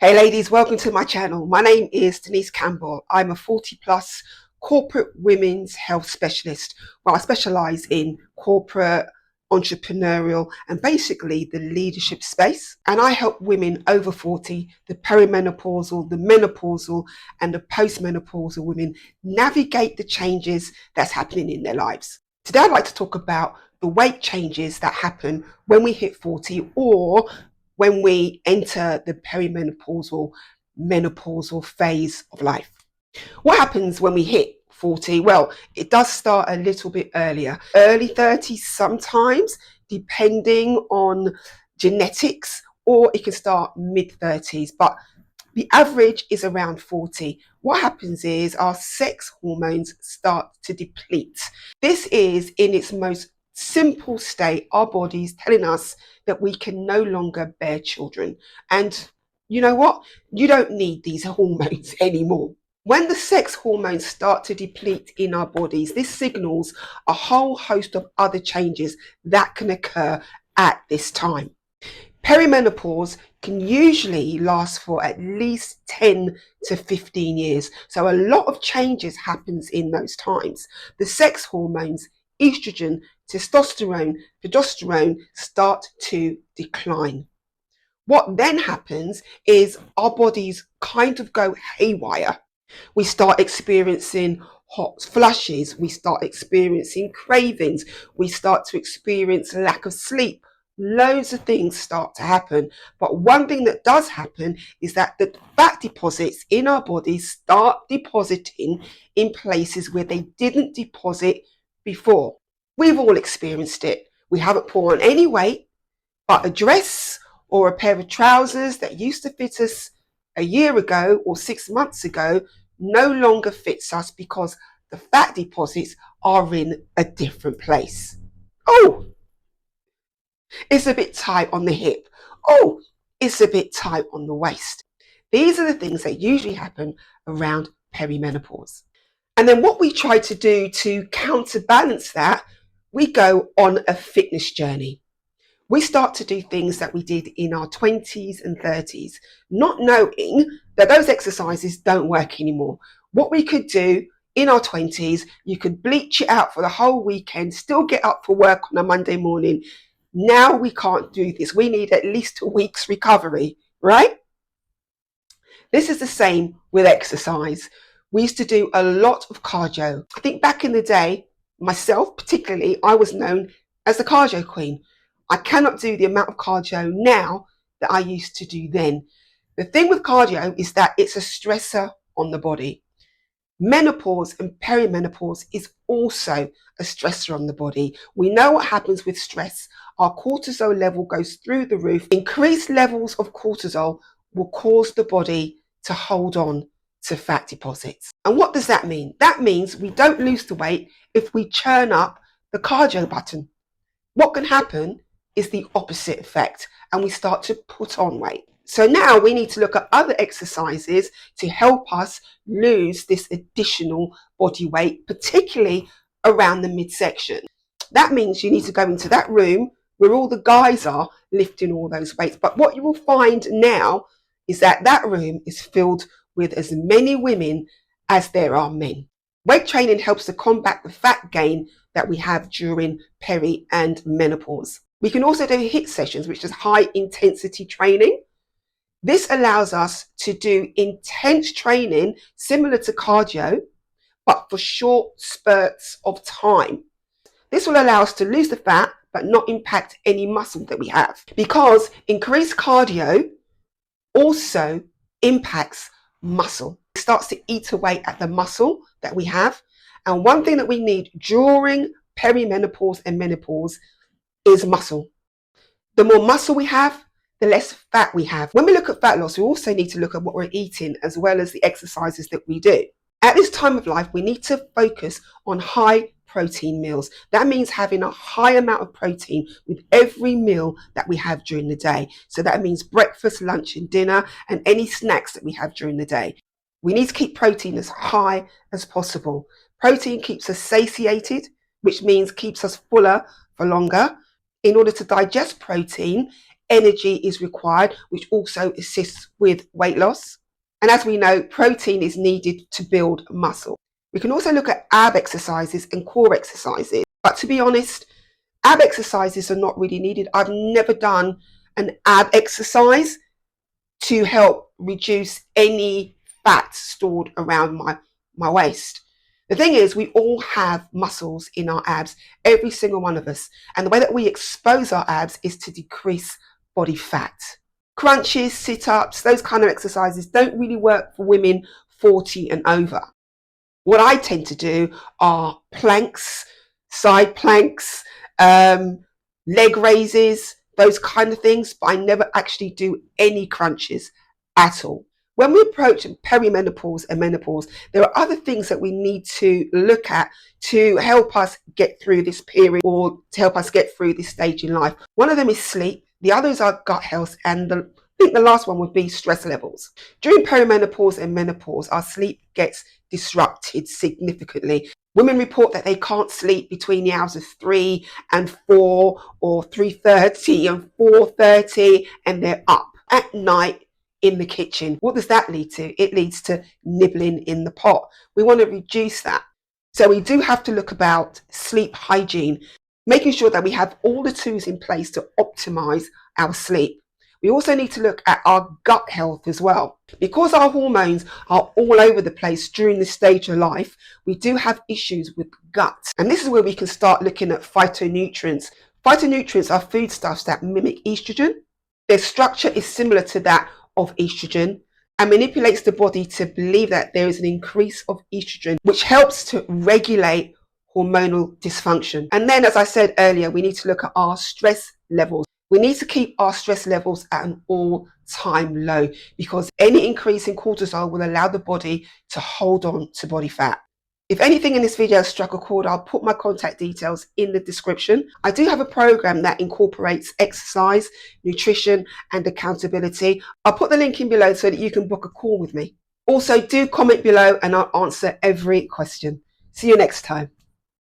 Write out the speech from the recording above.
Hey ladies, welcome to my channel. My name is Denise Campbell. I'm a 40 plus corporate women's health specialist. Well, I specialize in corporate, entrepreneurial, and basically the leadership space. And I help women over 40, the perimenopausal, the menopausal, and the postmenopausal women navigate the changes that's happening in their lives. Today, I'd like to talk about the weight changes that happen when we hit 40 or when we enter the perimenopausal, menopausal phase of life. What happens when we hit 40? Well, it does start a little bit earlier, early 30s sometimes, depending on genetics, or it can start mid 30s, but the average is around 40. What happens is our sex hormones start to deplete. This is in its most simple state, our bodies telling us that we can no longer bear children. And you know what? You don't need these hormones anymore. When the sex hormones start to deplete in our bodies, this signals a whole host of other changes that can occur at this time. Perimenopause can usually last for at least 10 to 15 years. So a lot of changes happens in those times. The sex hormones, estrogen, testosterone, progesterone start to decline. What then happens is our bodies kind of go haywire. We start experiencing hot flushes, we start experiencing cravings, we start to experience lack of sleep. Loads of things start to happen. But one thing that does happen is that the fat deposits in our bodies start depositing in places where they didn't deposit before. We've all experienced it. We haven't put on any weight, but a dress or a pair of trousers that used to fit us a year ago or 6 months ago no longer fits us because the fat deposits are in a different place. Oh, it's a bit tight on the hip. Oh, it's a bit tight on the waist. These are the things that usually happen around perimenopause. And then what we try to do to counterbalance that, we go on a fitness journey. We start to do things that we did in our 20s and 30s, not knowing that those exercises don't work anymore. What we could do in our 20s, you could bleach it out for the whole weekend, still get up for work on a Monday morning. Now we can't do this. We need at least a week's recovery, right? This is the same with exercise. We used to do a lot of cardio. I think back in the day, myself particularly, I was known as the cardio queen. I cannot do the amount of cardio now that I used to do then. The thing with cardio is that it's a stressor on the body. Menopause and perimenopause is also a stressor on the body. We know what happens with stress. Our cortisol level goes through the roof. Increased levels of cortisol will cause the body to hold on to fat deposits. And what does that mean? That means we don't lose the weight if we churn up the cardio button. What can happen is the opposite effect, and we start to put on weight. So now we need to look at other exercises to help us lose this additional body weight, particularly around the midsection. That means you need to go into that room where all the guys are lifting all those weights. But what you will find now is that that room is filled with as many women as there are men. Weight training helps to combat the fat gain that we have during peri and menopause. We can also do HIIT sessions, which is high intensity training. This allows us to do intense training similar to cardio, but for short spurts of time. This will allow us to lose the fat, but not impact any muscle that we have, because increased cardio also impacts muscle. It starts to eat away at the muscle that we have. And one thing that we need during perimenopause and menopause is muscle. The more muscle we have, the less fat we have. When we look at fat loss, we also need to look at what we're eating as well as the exercises that we do. At this time of life, we need to focus on high protein meals. That means having a high amount of protein with every meal that we have during the day. So that means breakfast, lunch and dinner and any snacks that we have during the day. We need to keep protein as high as possible. Protein keeps us satiated, which means keeps us fuller for longer. In order to digest protein, energy is required, which also assists with weight loss. And as we know, protein is needed to build muscle. We can also look at ab exercises and core exercises. But to be honest, ab exercises are not really needed. I've never done an ab exercise to help reduce any fat stored around my waist. The thing is, we all have muscles in our abs, every single one of us. And the way that we expose our abs is to decrease body fat. Crunches, sit-ups, those kind of exercises don't really work for women 40 and over. What I tend to do are planks, side planks, leg raises, those kind of things, but I never actually do any crunches at all. When we approach perimenopause and menopause, there are other things that we need to look at to help us get through this period or to help us get through this stage in life. One of them is sleep. The others are gut health, and I think the last one would be stress levels. During perimenopause and menopause, our sleep gets disrupted significantly. Women report that they can't sleep between the hours of 3 and 4 or 3:30 and 4:30, and they're up at night in the kitchen. What does that lead to? It leads to nibbling in the pot. We want to reduce that. So we do have to look about sleep hygiene, making sure that we have all the tools in place to optimize our sleep. We also need to look at our gut health as well. Because our hormones are all over the place during this stage of life, we do have issues with gut. And this is where we can start looking at phytonutrients. Phytonutrients are foodstuffs that mimic estrogen. Their structure is similar to that of estrogen and manipulates the body to believe that there is an increase of estrogen, which helps to regulate hormonal dysfunction. And then, as I said earlier, we need to look at our stress levels. We need to keep our stress levels at an all-time low, because any increase in cortisol will allow the body to hold on to body fat. If anything in this video struck a chord, I'll put my contact details in the description. I do have a program that incorporates exercise, nutrition, and accountability. I'll put the link in below so that you can book a call with me. Also, do comment below and I'll answer every question. See you next time.